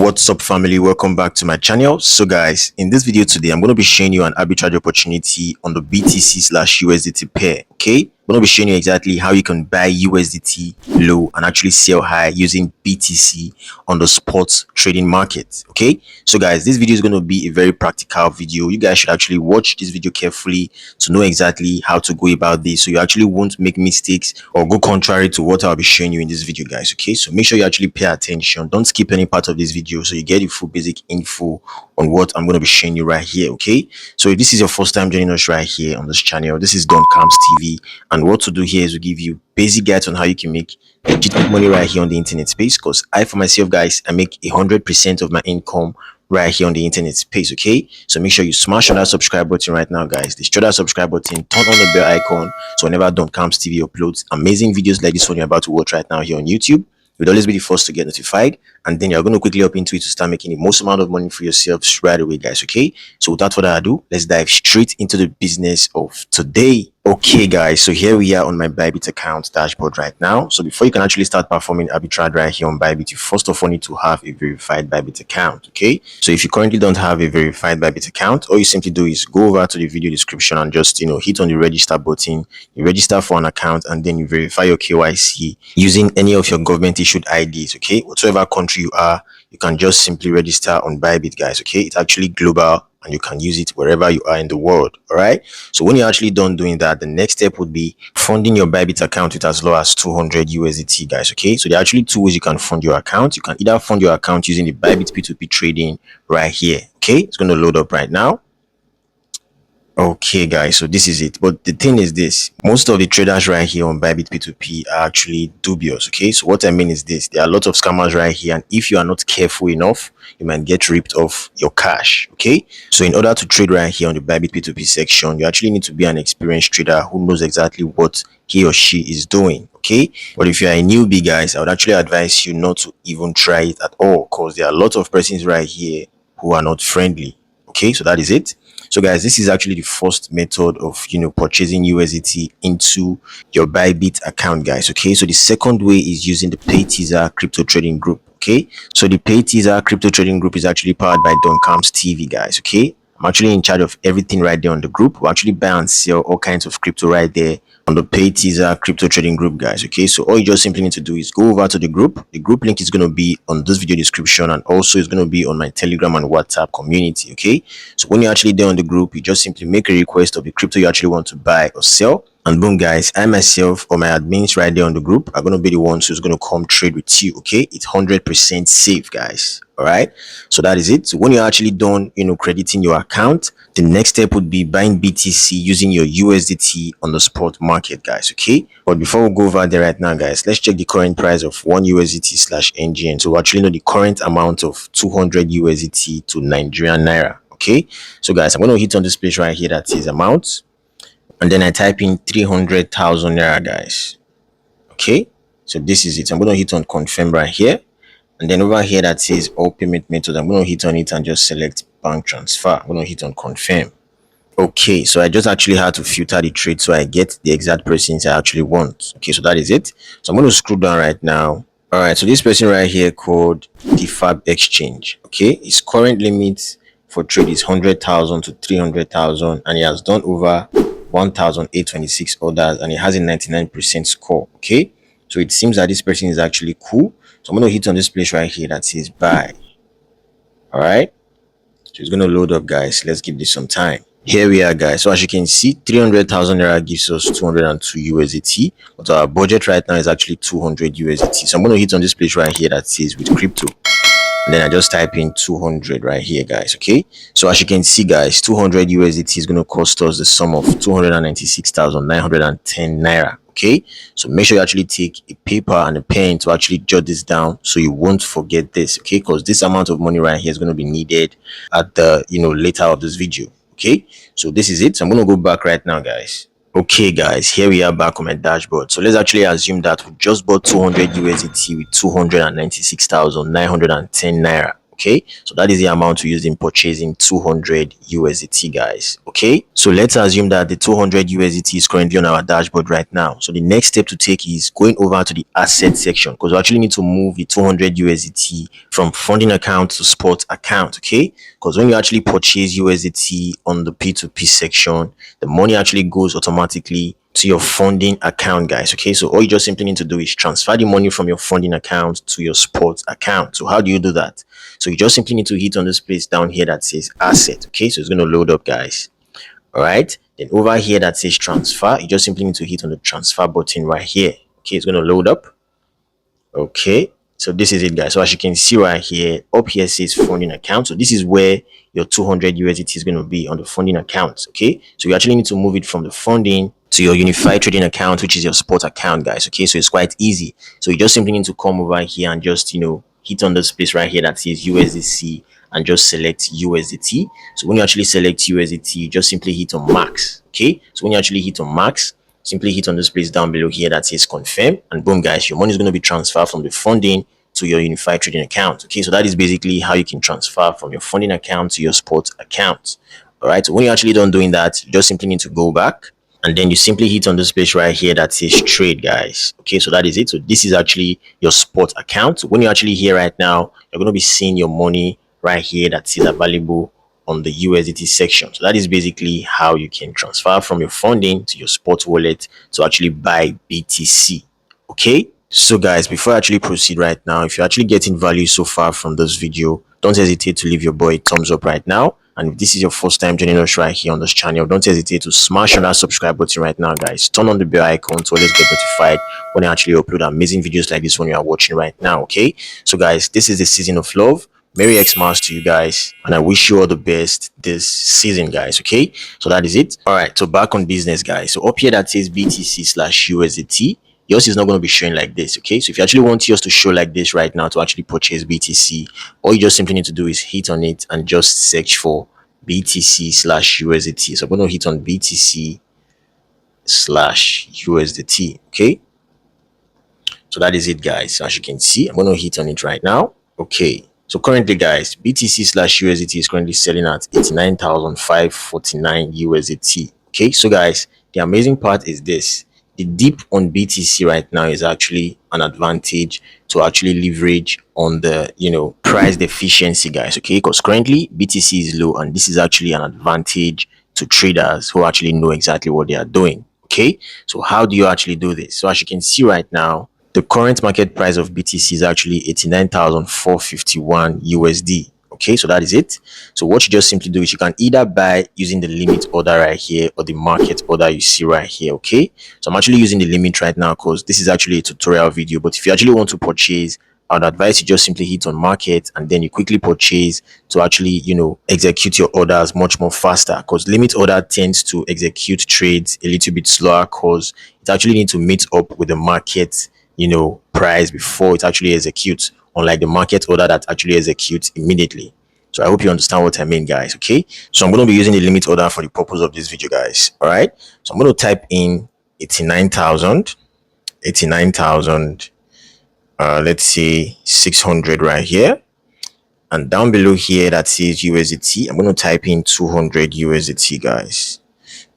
What's up, family? Welcome back to my channel. So guys, in this video today I'm going to be showing you an arbitrage opportunity on the BTC/USDT pair. Okay, I'm going to be showing you exactly how you can buy USDT low and actually sell high using BTC on the spot trading market. Okay, so guys, this video is going to be a very practical video. You guys should actually watch this video carefully to know exactly how to go about this, so you actually won't make mistakes or go contrary to what I'll be showing you in this video, guys. Okay, so make sure you actually pay attention. Don't skip any part of this video so you get the full basic info on what I'm going to be showing you right here. Okay, so if this is your first time joining us right here on this channel, this is Don Camps TV, and what to do here is to give you basic guides on how you can make legitimate money right here on the internet space. Because I, for myself, guys, I make 100% of my income right here on the internet space. Okay, so make sure you smash on that subscribe button right now, guys. Destroy that subscribe button, turn on the bell icon, so whenever Don Camps TV uploads amazing videos like this one you're about to watch right now here on YouTube, you'll always be the first to get notified, and then you're going to quickly up into it to start making the most amount of money for yourselves right away, guys. Okay, so without further ado, let's dive straight into the business of today. Okay guys, so here we are on my Bybit account dashboard right now. So before you can actually start performing arbitrage right here on Bybit, you first of all need to have a verified Bybit account. Okay, so if you currently don't have a verified Bybit account, all you simply do is go over to the video description and just hit on the register button. You register for an account and then you verify your KYC using any of your government issued IDs. Okay, whatever country you are, you can just simply register on Bybit, guys. Okay, it's actually global and you can use it wherever you are in the world. All right, so when you're actually done doing that, the next step would be funding your Bybit account with as low as 200 USDT, guys. Okay, so there are actually two ways you can fund your account. You can either fund your account using the Bybit P2P trading right here. Okay, it's going to load up right now. Okay guys, so this is it. But the thing is this, most of the traders right here on Bybit P2P are actually dubious. Okay, so what I mean is this, there are a lot of scammers right here, and if you are not careful enough, you might get ripped off your cash. Okay, so in order to trade right here on the Bybit P2P section, you actually need to be an experienced trader who knows exactly what he or she is doing. Okay, but if you are a newbie, guys, I would actually advise you not to even try it at all, because there are a lot of persons right here who are not friendly. Okay, so that is it. So guys, this is actually the first method of purchasing USDT into your Bybit account, guys. Okay, so the second way is using the PayTzar crypto trading group. Okay, so the PayTzar crypto trading group is actually powered by Don Camps TV, guys. Okay, I'm actually in charge of everything right there on the group. We actually buy and sell all kinds of crypto right there on the PayTzar crypto trading group, guys. Okay, so all you just simply need to do is go over to the group. The group link is going to be on this video description, and also it's going to be on my Telegram and WhatsApp community. Okay, so when you're actually there on the group, you just simply make a request of the crypto you actually want to buy or sell, and boom, guys, I myself or my admins right there on the group are going to be the ones who's going to come trade with you. Okay, it's 100% safe, guys. All right, so that is it. So when you're actually done crediting your account, the next step would be buying BTC using your USDT on the spot market, guys. Okay, but before we go over there right now, guys, let's check the current price of 1 USDT/NGN. So we actually know the current amount of 200 USDT to Nigerian Naira. Okay, so guys, I'm going to hit on this place right here that says amount, and then I type in 300,000 Naira, guys. Okay, so this is it. I'm going to hit on confirm right here. And then over here that says all payment methods, I'm going to hit on it and just select bank transfer. I'm going to hit on confirm. Okay, so I just actually had to filter the trade so I get the exact persons I actually want. Okay, so that is it. So I'm going to scroll down right now. All right, so this person right here called DeFab Exchange. Okay, his current limit for trade is 100,000 to 300,000, and he has done over 1,826 orders, and he has a 99% score. Okay, so it seems that this person is actually cool. So I'm going to hit on this place right here that says buy. All right, so it's going to load up, guys. Let's give this some time. Here we are, guys. So as you can see, 300,000 Naira gives us 202 USDT, but our budget right now is actually 200 USDT. So I'm going to hit on this place right here that says with crypto, and then I just type in 200 right here, guys. Okay, so as you can see, guys, 200 USDT is going to cost us the sum of 296,910 Naira. Okay, so make sure you actually take a paper and a pen to actually jot this down so you won't forget this. Okay, because this amount of money right here is going to be needed at the later of this video. Okay, so this is it. So I'm going to go back right now, guys. Okay guys, here we are back on my dashboard. So let's actually assume that we just bought 200 USDT with 296,910 Naira. Okay, so that is the amount we used in purchasing 200 USDT, guys. Okay, so let's assume that the 200 USDT is currently on our dashboard right now. So the next step to take is going over to the asset section, because we actually need to move the 200 USDT from funding account to spot account. Okay, because when you actually purchase USDT on the P2P section, the money actually goes automatically to your funding account, guys. Okay, so all you just simply need to do is transfer the money from your funding account to your spot account. So how do you do that? So you just simply need to hit on this place down here that says asset. Okay, so it's going to load up, guys. All right, then over here that says transfer, you just simply need to hit on the transfer button right here. Okay, it's going to load up. Okay, so this is it, guys. So as you can see right here, up here says funding account. So this is where your 200 USDT is going to be, on the funding account. Okay, so you actually need to move it from the funding to your unified trading account, which is your spot account, guys. Okay, so it's quite easy. So you just simply need to come over here and just, hit on this place right here that says USDC and just select USDT. So when you actually select USDT, you just simply hit on max. Okay, so when you actually hit on max, simply hit on this place down below here that says confirm, and boom, guys, your money is going to be transferred from the funding to your unified trading account. Okay, so that is basically how you can transfer from your funding account to your spot account. All right, so when you're actually done doing that, you just simply need to go back, and then you simply hit on this place right here that says trade, guys. Okay, so that is it. So this is actually your spot account. So when you're actually here right now, you're going to be seeing your money right here that is available on the USDT section. So that is basically how you can transfer from your funding to your spot wallet to actually buy BTC. Okay, so guys, before I actually proceed right now, if you're actually getting value so far from this video, don't hesitate to leave your boy a thumbs up right now. And if this is your first time joining us right here on this channel, don't hesitate to smash on that subscribe button right now, guys. Turn on the bell icon to always get notified when I actually upload amazing videos like this one you are watching right now. Okay, so guys, this is the season of love. Merry Xmas to you guys, and I wish you all the best this season, guys. Okay, so that is it. All right, so back on business, guys. So up here that says BTC/USDT, yours is not going to be showing like this. Okay, so if you actually want yours to show like this right now to actually purchase BTC, all you just simply need to do is hit on it and just search for BTC/USDT. So I'm going to hit on BTC/USDT. Okay, so that is it, guys. So as you can see, I'm going to hit on it right now. Okay, so currently, guys, BTC/USDT is currently selling at 89,549 USDT. Okay, so guys, the amazing part is this: the dip on BTC right now is actually an advantage to actually leverage on the price deficiency, guys. Okay, because currently BTC is low, and this is actually an advantage to traders who actually know exactly what they are doing. Okay, so how do you actually do this? So as you can see right now, the current market price of BTC is actually 89,451 USD. Okay, so that is it. So what you just simply do is you can either buy using the limit order right here or the market order you see right here. Okay, so I'm actually using the limit right now because this is actually a tutorial video. But if you actually want to purchase, I would advise you just simply hit on market and then you quickly purchase to actually execute your orders much more faster, because limit order tends to execute trades a little bit slower because it actually needs to meet up with the market price before it actually executes, unlike the market order that actually executes immediately. So I hope you understand what I mean, guys. Okay, so I'm going to be using the limit order for the purpose of this video, guys. All right, so I'm going to type in 89,000, let's say 600 right here, and down below here that says USDT, I'm going to type in 200 USDT, guys.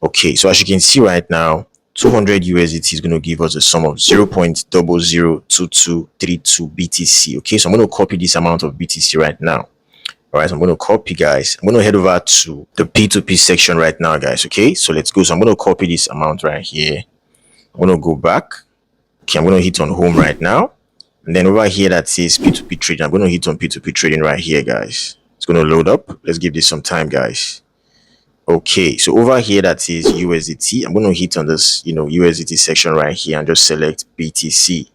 Okay, so as you can see right now, 200 USDT is going to give us a sum of 0.002232 BTC. Okay, so I'm going to copy this amount of BTC right now. All right, so I'm going to copy, guys. I'm going to head over to the P2P section right now, guys. Okay, so let's go. So I'm going to copy this amount right here. I'm going to go back. Okay, I'm going to hit on home right now. And then over here that says P2P trading, I'm going to hit on P2P trading right here, guys. It's going to load up. Let's give this some time, guys. Okay, so over here that says USDT, I'm going to hit on this USDT section right here and just select BTC.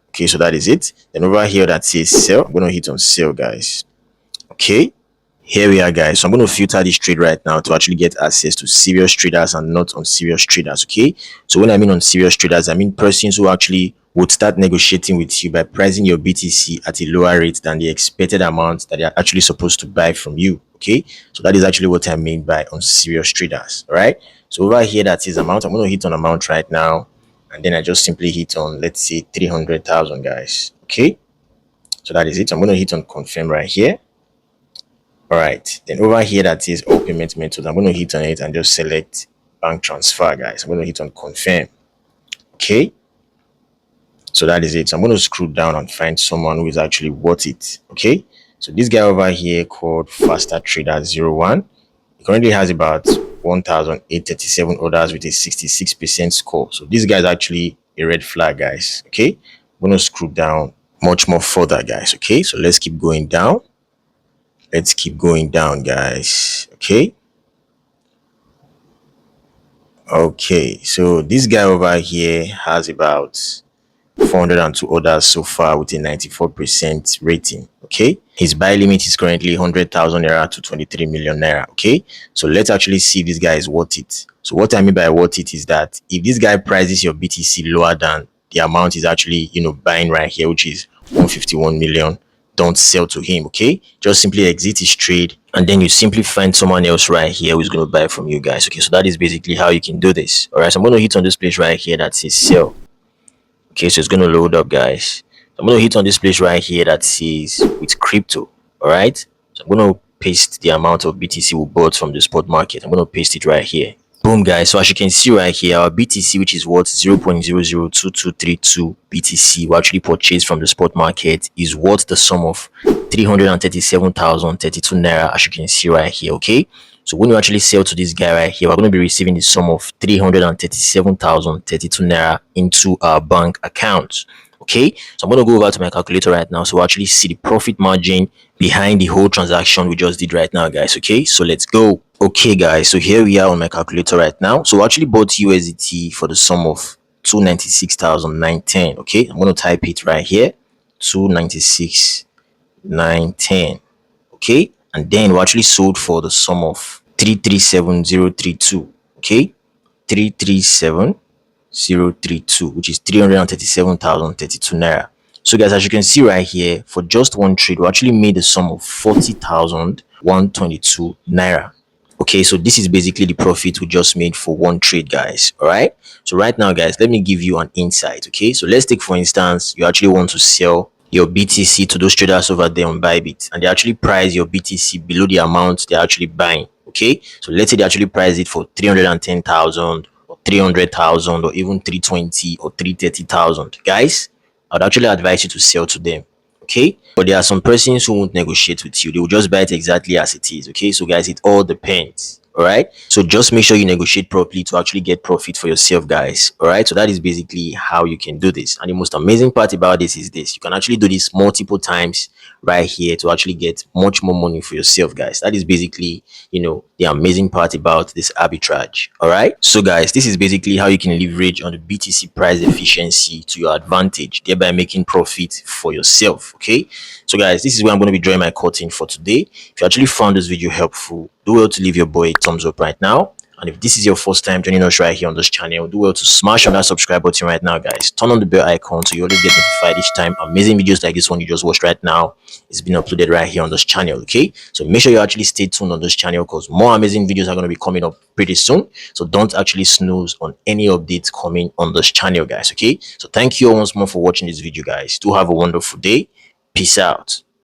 Okay, so that is it. Then over here that says sell, I'm going to hit on sell, guys. Okay, here we are, guys. So I'm going to filter this trade right now to actually get access to serious traders and not unserious traders. Okay, so when I mean unserious traders, I mean persons who actually would start negotiating with you by pricing your BTC at a lower rate than the expected amount that they are actually supposed to buy from you. Okay, so that is actually what I mean by unserious traders. All right, so over here that is amount, I'm going to hit on amount right now, and then I just simply hit on, let's say, 300,000, guys. Okay, so that is it. I'm going to hit on confirm right here. All right, then over here that is all payment methods. I'm going to hit on it and just select bank transfer, guys. I'm going to hit on confirm. Okay, so that is it. So I'm going to scroll down and find someone who is actually worth it. Okay, so this guy over here called Faster Trader 01, he currently has about 1,837 orders with a 66% score. So this guy is actually a red flag, guys. Okay, I'm going to scroll down much more further, guys. Okay, so let's keep going down. Let's keep going down, guys. Okay, so this guy over here has about 402 orders so far with a 94% rating. Okay, his buy limit is currently 100,000 naira to 23 million naira. Okay, so let's actually see if this guy is worth it. So what I mean by worth it is that if this guy prices your BTC lower than the amount is actually buying right here, which is 151 million, don't sell to him. Okay, just simply exit his trade and then you simply find someone else right here who's going to buy from you guys. Okay, so that is basically how you can do this. All right, so I'm going to hit on this place right here that says sell. Okay, so it's going to load up, guys. So I'm going to hit on this place right here that says with crypto. All right, so I'm going to paste the amount of BTC we bought from the spot market. I'm going to paste it right here. Boom, guys. So as you can see right here, our BTC, which is worth 0.002232 BTC, we actually purchased from the spot market, is worth the sum of 337,032 naira, as you can see right here. Okay, so when you actually sell to this guy right here, we're going to be receiving the sum of 337,032 naira into our bank account. Okay, so I'm going to go over to my calculator right now, so we'll actually see the profit margin behind the whole transaction we just did right now, guys. Okay, so let's go. Okay, guys, so here we are on my calculator right now. So we actually bought USDT for the sum of 296,910. Okay, I'm going to type it right here, 296,910. Okay, and then we actually sold for the sum of 337,032. Okay, 337,032, which is 337,032 naira. So guys, as you can see right here, for just one trade, we actually made the sum of 40,122 naira. Okay, so this is basically the profit we just made for one trade, guys. All right, so right now, guys, let me give you an insight. Okay, so let's take, for instance, you actually want to sell your BTC to those traders over there on Bybit, and they actually price your BTC below the amount they're actually buying. Okay, so let's say they actually price it for 310,000 or 300,000 or even 320 or 330,000. Guys, I would actually advise you to sell to them. Okay, but there are some persons who won't negotiate with you. They will just buy it exactly as it is. Okay, so guys, it all depends. All right, so just make sure you negotiate properly to actually get profit for yourself, guys. All right, so that is basically how you can do this. And the most amazing part about this is this: you can actually do this multiple times right here to actually get much more money for yourself, guys. That is basically the amazing part about this arbitrage. All right, so guys, this is basically how you can leverage on the BTC price efficiency to your advantage, thereby making profit for yourself. Okay, so guys, this is where I'm going to be drawing my curtain for today. If you actually found this video helpful, do well to leave your boy a thumbs up right now. And if this is your first time joining us right here on this channel, do well to smash on that subscribe button right now, guys. Turn on the bell icon so you always get notified each time amazing videos like this one you just watched right now is being uploaded right here on this channel. Okay, so make sure you actually stay tuned on this channel because more amazing videos are going to be coming up pretty soon. So don't actually snooze on any updates coming on this channel, guys. Okay, so thank you once more for watching this video, guys. Do have a wonderful day. Peace out.